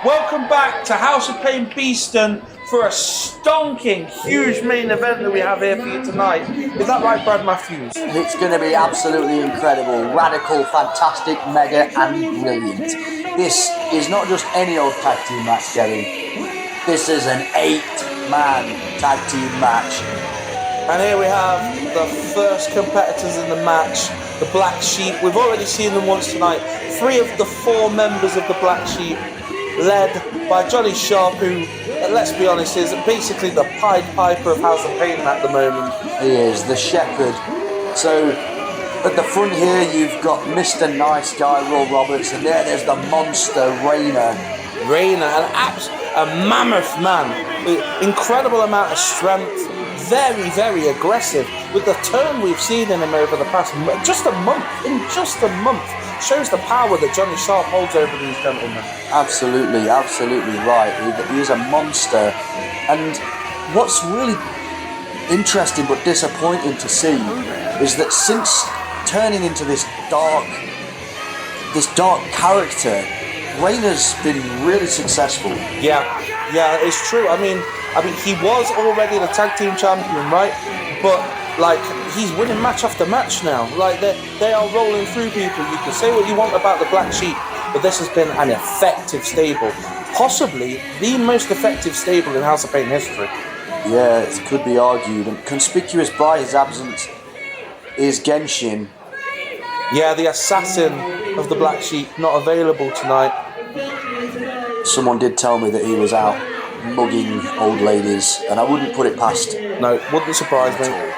Welcome back to House of Pain Beeston for a stonking, huge main event that we have here for you tonight. Is that right, Brad Matthews? It's going to be absolutely incredible, radical, fantastic, mega, and brilliant. This is not just any old tag team match, Gary. This is an 8-man tag team match. And here we have the first competitors in the match, the Black Sheep. We've already seen them once tonight. 3 of the 4 members of the Black Sheep, led by Johnny Sharp, who, let's be honest, is basically the Pied Piper of House of Pain at the moment. He is, the shepherd. So, at the front here, you've got Mr. Nice Guy, Will Roberts, and there's the monster, Rayner. Rayner, a mammoth man, with incredible amount of strength, very, very aggressive, with the turn we've seen in him over the past, just a month, shows the power that Johnny Sharp holds over these gentlemen. Absolutely right. He is a monster. And what's really interesting but disappointing to see is that since turning into this dark character, Rayner's been really successful. Yeah, it's true. I mean, he was already the tag team champion, right? But he's winning match after match now. They are rolling through people. You can say what you want about the Black Sheep, but this has been an effective stable. Possibly the most effective stable in House of Pain history. Yeah, it could be argued. And conspicuous by his absence is Genshin. Yeah, the assassin of the Black Sheep, not available tonight. Someone did tell me that he was out mugging old ladies, and I wouldn't put it past. No, wouldn't surprise me.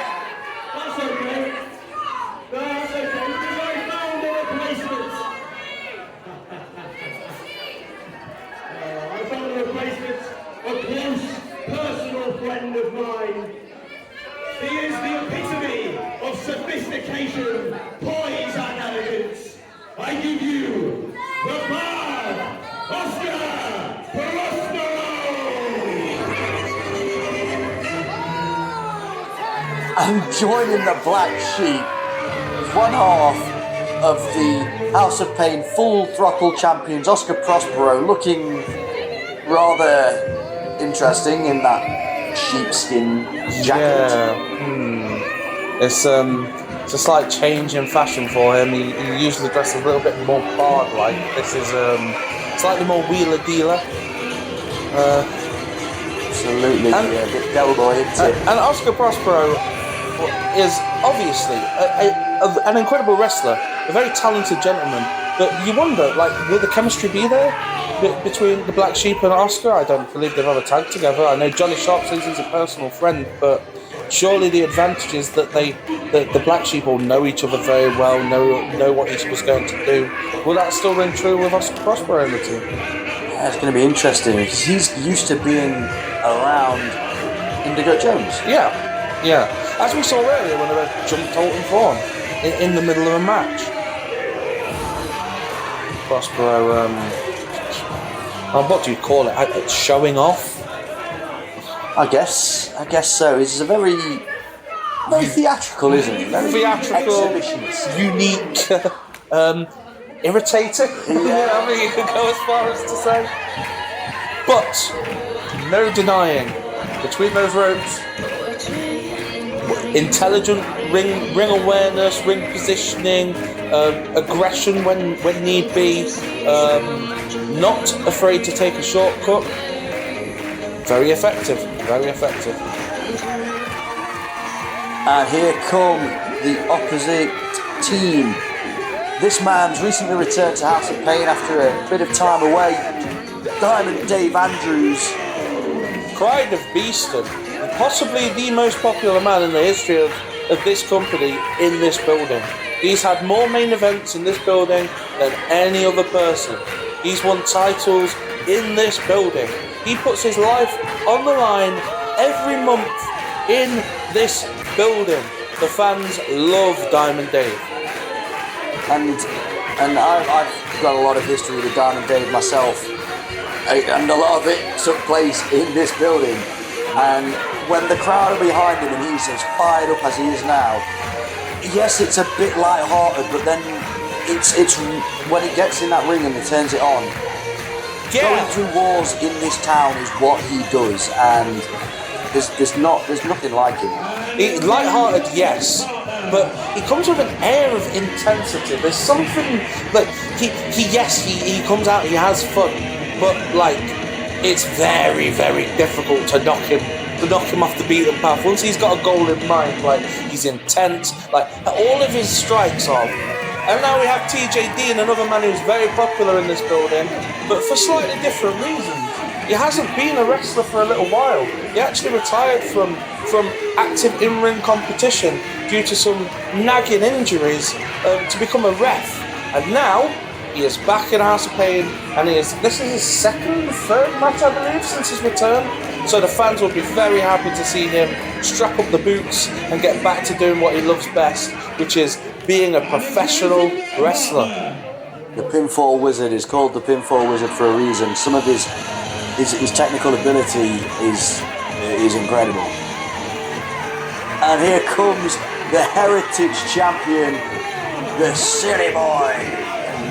And joining the Black Sheep, one half of the House of Pain Full Throttle champions, Oscar Prospero, looking rather interesting in that sheepskin jacket. Yeah. It's a slight change in fashion for him. He usually dresses a little bit more bard-like. This is slightly more wheeler-dealer. Absolutely, a bit Delboy, isn't it? And Oscar Prospero is obviously an incredible wrestler, a very talented gentleman, but you wonder, will the chemistry be there between the Black Sheep and Oscar? I don't believe they've ever tagged together. I know Johnny Sharp says he's a personal friend, but surely the advantage is that the Black Sheep all know each other very well, know what each was going to do. Will that still ring true with Oscar Prospero in the team? Yeah, it's going to be interesting, because he's used to being around Indigo Jones. Yeah. As we saw earlier when they jumped Colton Thorne in the middle of a match. Prospero, what do you call it? Showing off? I guess so. He's a very theatrical, isn't he? Very theatrical, exhibitionist, unique, irritating. Yeah, you could go as far as to say. But no denying, between those ropes, intelligent ring awareness, ring positioning, aggression when need be, not afraid to take a shortcut. Very effective. And here come the opposite team. This man's recently returned to House of Pain after a bit of time away. Diamond Dave Andrews. Pride of Beeston. Possibly the most popular man in the history of this company in this building. He's had more main events in this building than any other person. He's won titles in this building. He puts his life on the line every month in this building. The fans love Diamond Dave. And I've got a lot of history with Diamond Dave myself. And a lot of it took place in this building. And when the crowd are behind him and he's as fired up as he is now, yes, it's a bit light-hearted, but then it's when it gets in that ring and he turns it on. Going through wars in this town is what he does, and there's nothing like it. Light-hearted, yes, but he comes with an air of intensity. There's something like he comes out, he has fun, but like it's very, very difficult to knock him off the beaten path. Once he's got a goal in mind, like he's intense, like all of his strikes are. And now we have TJ Dean, another man who's very popular in this building, but for slightly different reasons. He hasn't been a wrestler for a little while. He actually retired from active in-ring competition due to some nagging injuries to become a ref. And now he is back in House of Pain, and this is his third match, I believe, since his return. So the fans will be very happy to see him strap up the boots and get back to doing what he loves best, which is being a professional wrestler. The Pinfall Wizard is called the Pinfall Wizard for a reason. Some of his technical ability is incredible. And here comes the Heritage Champion, the Silly Boy,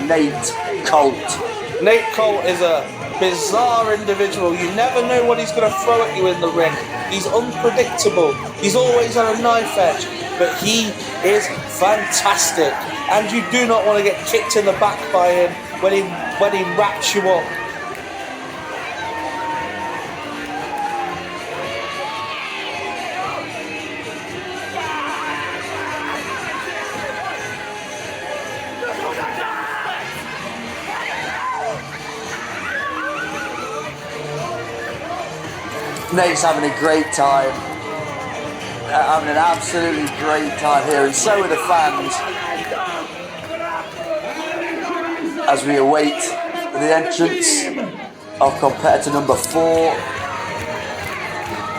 Nate Colt. Nate Colt is a bizarre individual. You never know what he's going to throw at you in the ring. He's unpredictable. He's always on a knife edge, but he is fantastic. And you do not want to get kicked in the back by him when he wraps you up. Nate's having a great time, having an absolutely great time here, and so are the fans as we await the entrance of competitor number 4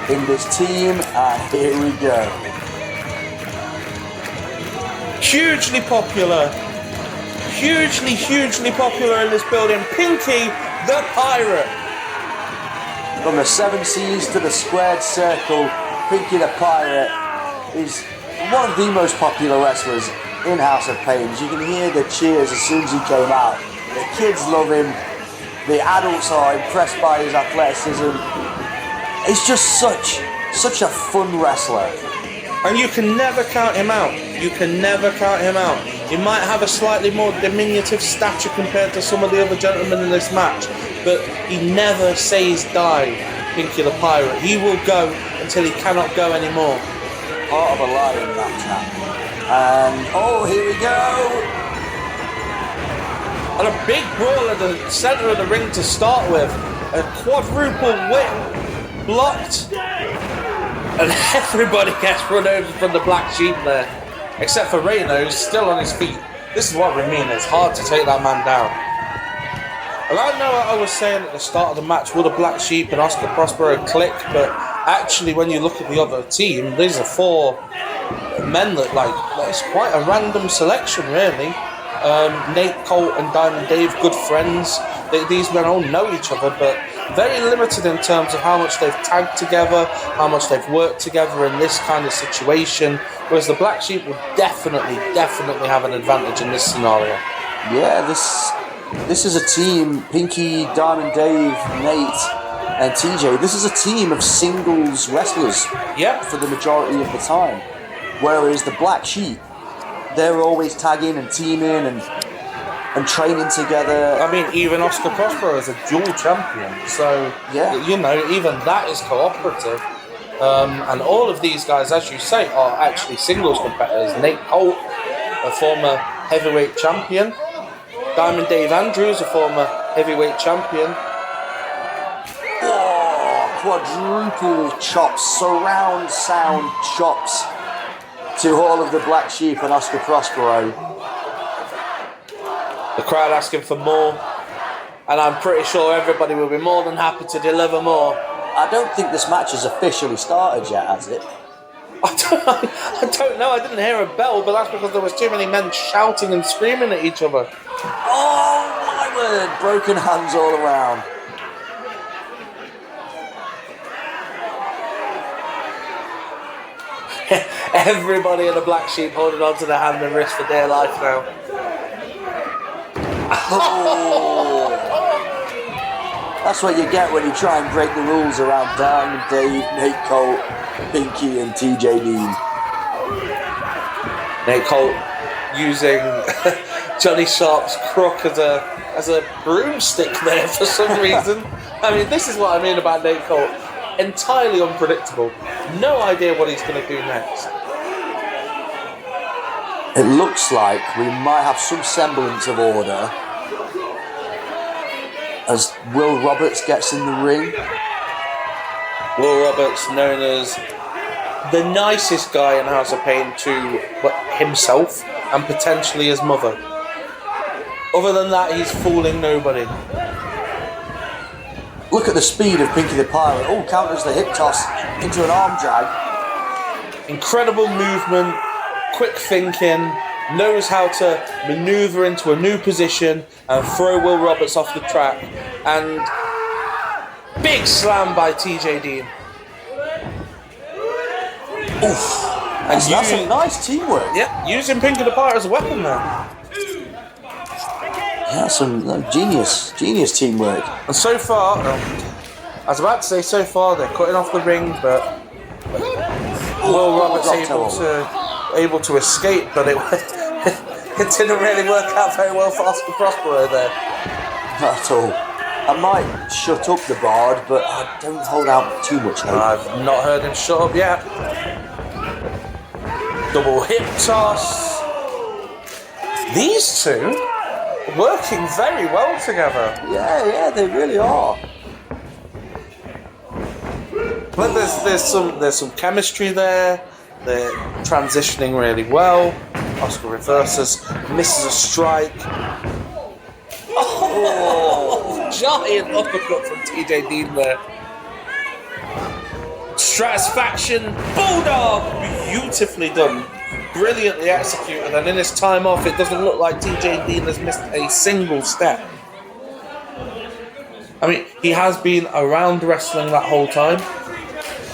in this team, and here we go. Hugely popular in this building, Pinky the Pirate. From the 7 Seas to the squared circle, Pinky the Pirate is one of the most popular wrestlers in House of Pain. You can hear the cheers as soon as he came out. The kids love him. The adults are impressed by his athleticism. He's just such a fun wrestler. And you can never count him out. He might have a slightly more diminutive stature compared to some of the other gentlemen in this match, but he never says die, Pinky the Pirate. He will go until he cannot go anymore. Part of a lion, that chap. And, oh, here we go! And a big brawl at the centre of the ring to start with. A quadruple whip blocked. And everybody gets run over from the Black Sheep there. Except for Reno, who's still on his feet. This is what we mean, it's hard to take that man down. And I know I was saying at the start of the match, will the Black Sheep and Oscar Prospero click? But actually, when you look at the other team, these are 4 men that, like, it's quite a random selection, really. Nate, Colt and Diamond Dave, good friends. These men all know each other, but very limited in terms of how much they've tagged together, how much they've worked together in this kind of situation. Whereas the Black Sheep will definitely have an advantage in this scenario. Yeah, this is a team, Pinky, Diamond Dave, Nate, and TJ. This is a team of singles wrestlers. Yep. For the majority of the time. Whereas the Black Sheep, they're always tagging and teaming and training together. I mean, even Oscar Prospero is a dual champion, so yeah, you know, even that is cooperative. And all of these guys, as you say, are actually singles competitors. Nate Colt, a former heavyweight champion. Diamond Dave Andrews, a former heavyweight champion. Oh, quadruple chops, surround sound chops to all of the Black Sheep and Oscar Prospero. The crowd asking for more, and I'm pretty sure everybody will be more than happy to deliver more. I don't think this match has officially started yet, has it? I don't know, I didn't hear a bell, but that's because there was too many men shouting and screaming at each other. Oh my word, broken hands all around. Everybody in the black sheep holding onto their hand and wrist for dear life now. Oh. That's what you get when you try and break the rules around Diamond Dave, Nate Colt, Pinky, and TJ Dean. Nate Colt using Johnny Sharp's crook as a broomstick there for some reason. I mean, this is what I mean about Nate Colt. Entirely unpredictable. No idea what he's going to do next. It looks like we might have some semblance of order as Will Roberts gets in the ring. Will Roberts, known as the nicest guy in House of Pain to himself and potentially his mother. Other than that, he's fooling nobody. Look at the speed of Pinky the Pirate. Oh, counters the hip toss into an arm drag. Incredible movement, quick thinking, knows how to maneuver into a new position and throw Will Roberts off the track. And big slam by TJ Dean. Oof. And that's some nice teamwork. Yeah, using Pinky the Pirate as a weapon there. Yeah, some genius teamwork. And so far, I was about to say so far, they're cutting off the ring, but Will Roberts able to escape, but it didn't really work out very well for Oscar Prospero there. Not at all. I might shut up the Bard, but I don't hold out too much hope. I've not heard him shut up yet. Double hip toss. These two working very well together. Yeah, they really are. But there's some chemistry there. They're transitioning really well. Oscar reverses, misses a strike. Oh, giant uppercut from TJ Dean there. Stratisfaction Bulldog, beautifully done. Brilliantly executed, and in his time off, it doesn't look like TJ Dean has missed a single step. I mean, he has been around wrestling that whole time.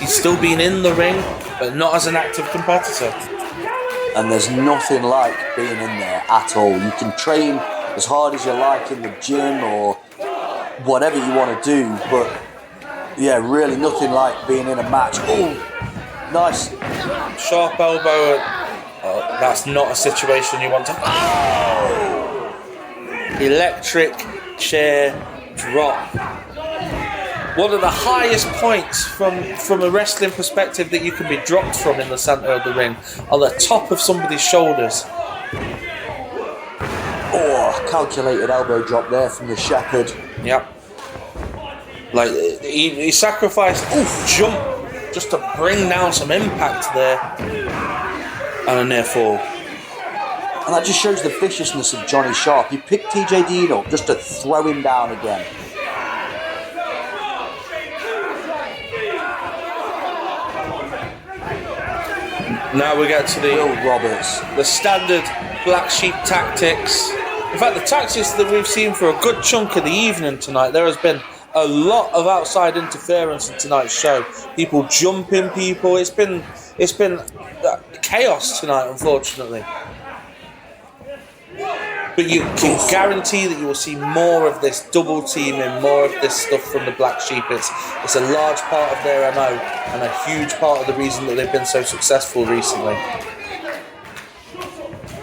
He's still been in the ring, but not as an active competitor. And there's nothing like being in there at all. You can train as hard as you like in the gym or whatever you want to do, but yeah, really nothing like being in a match. Oh, nice. Sharp elbow. That's not a situation you want to... Oh! Electric chair drop. One of the highest points from a wrestling perspective that you can be dropped from in the centre of the ring, on the top of somebody's shoulders. Oh, calculated elbow drop there from the Shepherd. Yep. Like, he sacrificed jump just to bring down some impact there. And a near fall. And that just shows the viciousness of Johnny Sharp. He picked TJ Dean up just to throw him down again. Now we get to the Will Roberts. The standard black sheep tactics. In fact, the tactics that we've seen for a good chunk of the evening tonight, there has been a lot of outside interference in tonight's show. People jumping people. It's been chaos tonight, unfortunately. But you can guarantee that you will see more of this double teaming, more of this stuff from the Black Sheep. It's a large part of their MO and a huge part of the reason that they've been so successful recently.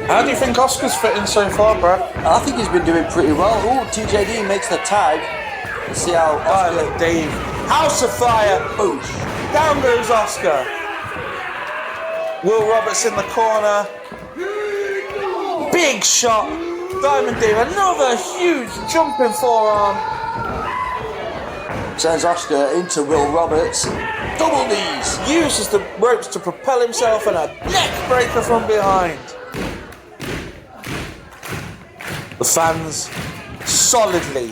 How do you think Oscar's fitting so far, Brad? I think he's been doing pretty well. Oh, TJD makes the tag. Let's see how Oscar... Dave. House of Fire. Boosh. Down goes Oscar. Will Roberts in the corner. Big shot. Diamond Dave, another huge jumping forearm. Sends Oscar into Will Roberts. Double knees. Uses the ropes to propel himself and a neck breaker from behind. The fans solidly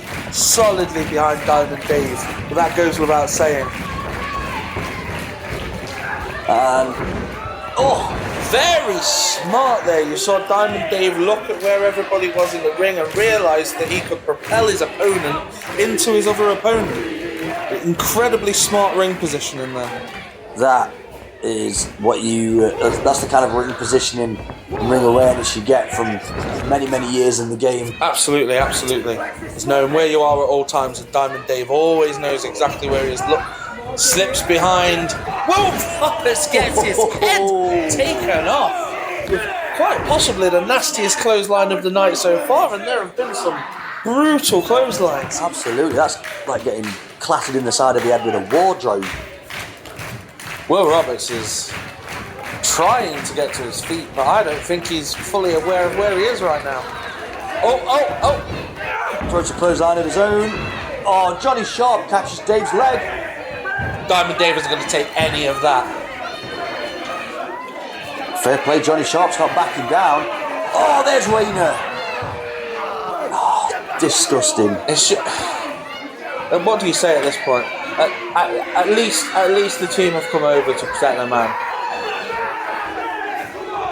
behind Diamond Dave. But that goes without saying. And very smart there. You saw Diamond Dave look at where everybody was in the ring and realise that he could propel his opponent into his other opponent. Incredibly smart ring positioning there. That is what you. That's the kind of ring positioning and ring awareness you get from many, mmany years in the game. Absolutely. It's knowing where you are at all times, and Diamond Dave always knows exactly where he is. Look, slips behind. Will Roberts gets his head taken off. With quite possibly the nastiest clothesline of the night so far, and there have been some brutal clotheslines. Absolutely, that's like getting clattered in the side of the head with a wardrobe. Will Roberts is trying to get to his feet, but I don't think he's fully aware of where he is right now. Oh! Throws a clothesline of his own. Oh, Johnny Sharp catches Dave's leg. Diamond Dave isn't going to take any of that. Fair play, Johnny Sharp's not backing down. Oh, there's Rayner. Oh, disgusting. What do you say at this point? At least the team have come over to protect their man.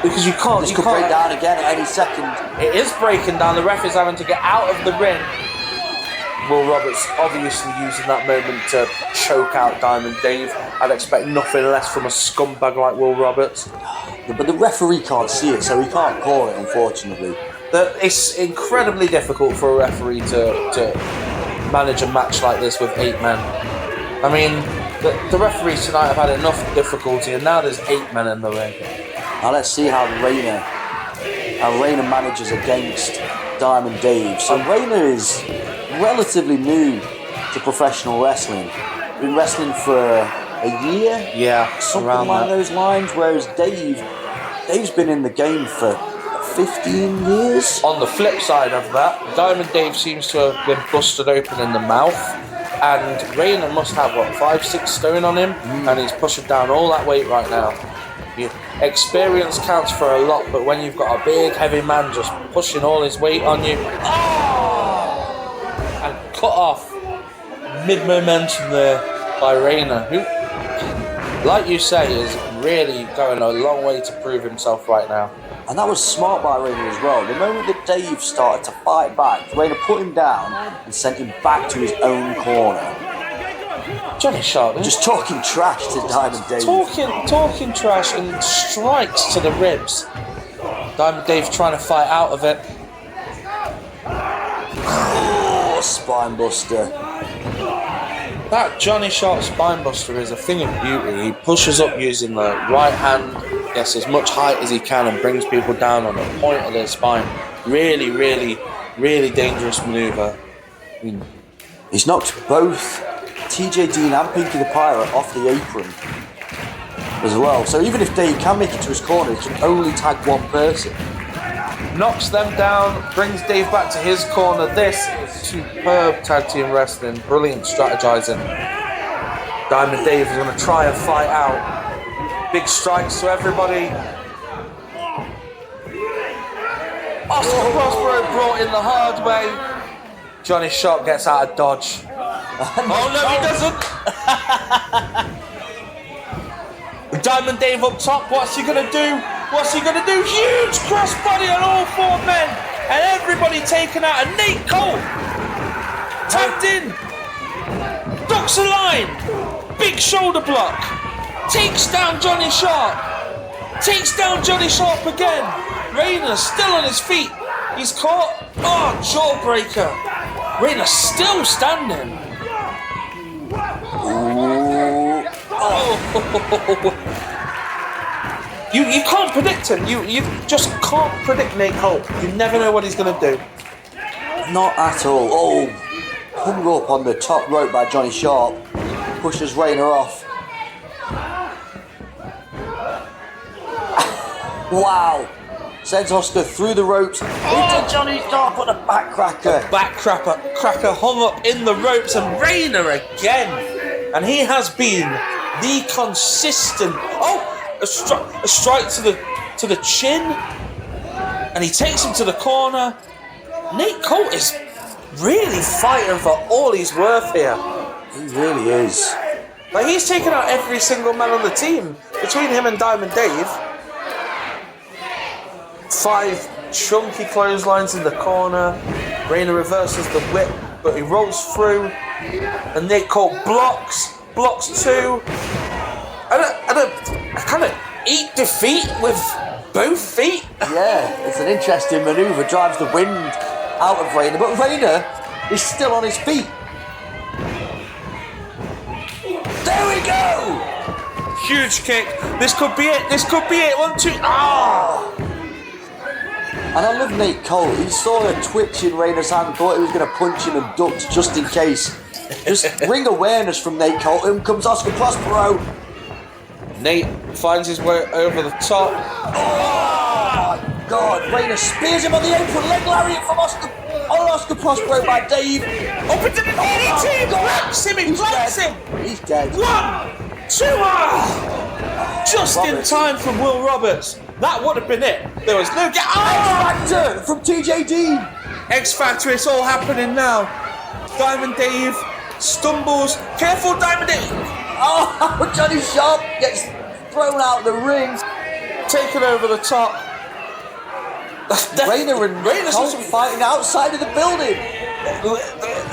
Because you can't. This could break down again at any second. It is breaking down. The ref is having to get out of the ring. Will Roberts obviously using that moment to choke out Diamond Dave. I'd expect nothing less from a scumbag like Will Roberts. But the referee can't see it, so he can't call it, unfortunately. It's incredibly difficult for a referee to manage a match like this with 8 men. I mean, the referees tonight have had enough difficulty, and now there's 8 men in the ring. Now let's see how Rayner manages against Diamond Dave. So Rayner is relatively new to professional wrestling. Been wrestling for a year, something along those lines. Whereas Dave's been in the game for 15 years. On the flip side of that, Diamond Dave seems to have been busted open in the mouth, and Rayner must have 5-6 stone on him, and he's pushing down all that weight right now. Experience counts for a lot, but when you've got a big heavy man just pushing all his weight on you, and cut off mid-momentum there by Rayner, who, like you say, is really going a long way to prove himself right now. And that was smart by Rayner as well. The moment that Dave started to fight back, Rayner put him down and sent him back to his own corner. Johnny Sharp, just talking trash to Diamond Dave. Talking trash and strikes to the ribs. Diamond Dave trying to fight out of it. Oh, spine buster. That Johnny Sharp spinebuster is a thing of beauty. He pushes up using the right hand, gets as much height as he can, and brings people down on the point of their spine. Really, really, really dangerous manoeuvre. He's knocked both TJ Dean and Pinky the Pirate off the apron as well. So even if Dave can make it to his corner, he can only tag one person. Knocks them down, brings Dave back to his corner. This is superb tag team wrestling, brilliant strategizing. Diamond Dave is going to try and fight out. Big strikes to everybody. Oscar Prospero brought in the hard way. Johnny Sharp gets out of dodge. Oh no, he doesn't! Diamond Dave up top, what's he gonna do? Huge crossbody on all 4 men! And everybody taken out, and Nate Colt tagged in! Ducks a line! Big shoulder block! Takes down Johnny Sharp! Takes down Johnny Sharp again! Rayner still on his feet! He's caught! Oh, jawbreaker! Rayner still standing! You can't predict him. You just can't predict Nate Colt. You never know what he's going to do. Not at all. Oh, hung up on the top rope by Johnny Sharp. Pushes Rayner off. Wow. Sends Oscar through the ropes into Johnny Sharp on a backcracker. Backcracker hung up in the ropes, and Rayner again. And he has been the consistent. A strike to the chin, and he takes him to the corner. Nate Colt is really fighting for all he's worth here. He really is. Like, he's taken out every single man on the team between him and Diamond Dave. 5 chunky clotheslines in the corner. Rayner reverses the whip, but he rolls through, and Nate Colt blocks 2. I eat defeat with both feet? Yeah, it's an interesting manoeuvre. Drives the wind out of Rayner, but Rayner is still on his feet. There we go! Huge kick. This could be it. This could be it. 1, 2. Ah! And I love Nate Colt. He saw a twitch in Rayner's hand, thought he was going to punch him and ducked just in case. Just ring awareness from Nate Colt. In comes Oscar Prospero. Nate finds his way over the top. Oh my God! Rayner spears him on the apron. Leg lariat from Oscar Prospero by Dave. Up into the DDT. Blanks him. He blanks him. He's dead. 1, 2. Just in time from Will Roberts. That would have been it. There was no gap. X-Factor from TJ Dean. X Factor, it's all happening now. Diamond Dave stumbles. Careful, Diamond Dave. Oh, Johnny Sharp gets thrown out the ring. Taken over the top. Rayner and Colt fighting outside of the building.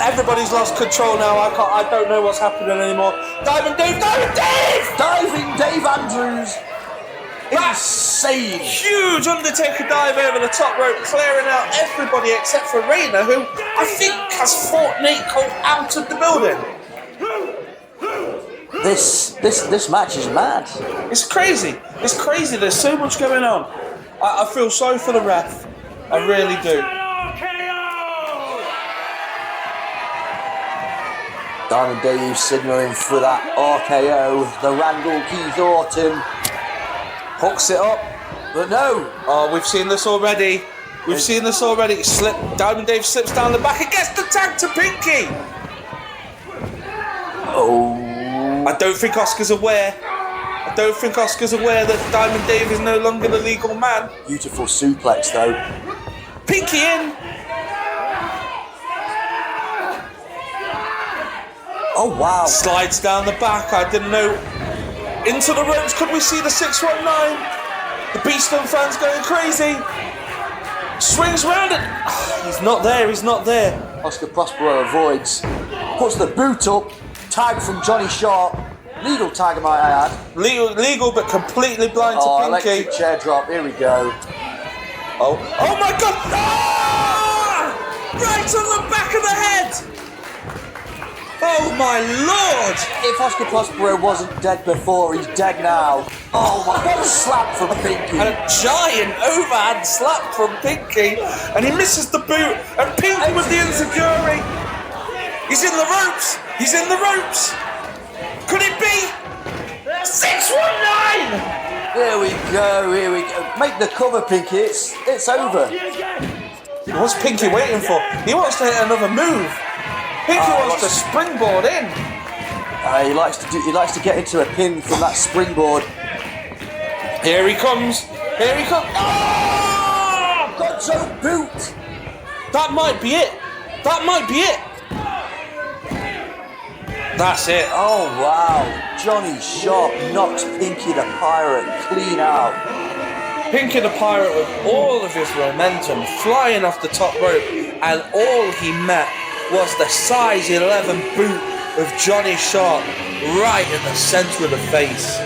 Everybody's lost control now. I don't know what's happening anymore. Diamond Dave! Diving Dave Andrews. Insane. Huge Undertaker dive over the top rope, clearing out everybody except for Rayner, who I think has fought Nate Colt out of the building. This match is mad. It's crazy. It's crazy. There's so much going on. I feel sorry for the ref. I really do. Diamond Dave signalling for that RKO. The Randall Keith Orton. Hooks it up. But no. Oh, we've seen this already. Diamond Dave slips down the back and gets the tag to Pinky. Oh. I don't think Oscar's aware that Diamond Dave is no longer the legal man. Beautiful suplex though. Pinky in. Oh wow. Slides down the back. I didn't know. Into the ropes. Could we see the 619? The Beeston fans going crazy. Swings round it. He's not there. Oscar Prospero avoids. Puts the boot up. Tag from Johnny Sharp. Legal tag, might I add. Legal, but completely blind to Pinky. Electric chair drop. Here we go. Oh my God! Ah! Right on the back of the head. Oh my Lord! If Oscar Prospero wasn't dead before, he's dead now. Oh my God! Slap from Pinky. And a giant overhand slap from Pinky, and he misses the boot. And Pinky with the enziguri. He's in the ropes. Could it be 619? Here we go. Make the cover, Pinky. It's over. What's Pinky waiting for? He wants to hit another move. Pinky wants to springboard in. He likes to get into a pin from that springboard. Here he comes. Oh! Gonzo boot. That might be it. That's it. Oh wow! Johnny Sharp knocks Pinky the Pirate clean out. Pinky the Pirate with all of his momentum flying off the top rope, and all he met was the size 11 boot of Johnny Sharp right in the centre of the face.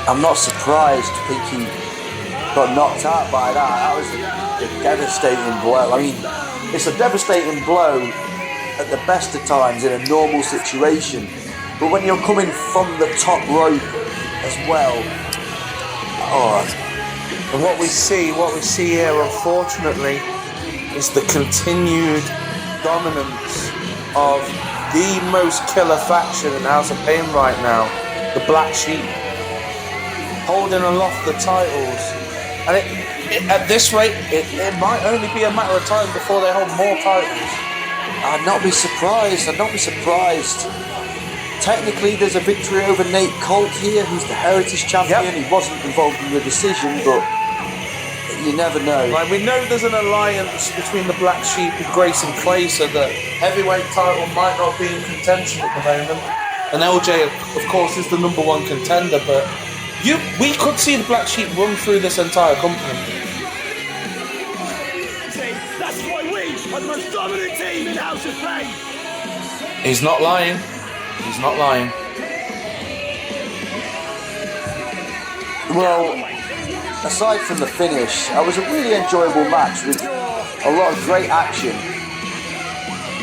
I'm not surprised Pinky got knocked out by that. That was a devastating blow. I mean, it's a devastating blow at the best of times in a normal situation, but when you're coming from the top rope as well, and what we see here, unfortunately, is the continued dominance of the most killer faction in House of Pain right now, the Black Sheep, holding aloft the titles, and at this rate, it might only be a matter of time before they hold more titles. I'd not be surprised. Technically, there's a victory over Nate Colt here, who's the Heritage Champion. Yep. He wasn't involved in the decision, but you never know. Right, we know there's an alliance between the Black Sheep and Grayson Clay, so the heavyweight title might not be in contention at the moment. And LJ, of course, is the number one contender, but we could see the Black Sheep run through this entire company. That's why we are the most dominant team in House of Pain. He's not lying. Well, aside from the finish, it was a really enjoyable match with a lot of great action.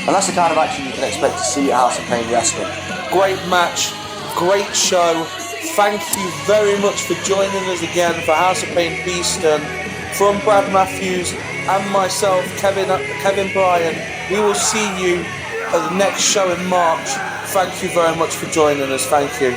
And that's the kind of action you can expect to see at House of Pain Wrestling. Great match, great show. Thank you very much for joining us again for House of Pain Beeston. From Brad Matthews and myself, Kevin Bryan, we will see you at the next show in March. Thank you very much for joining us. Thank you.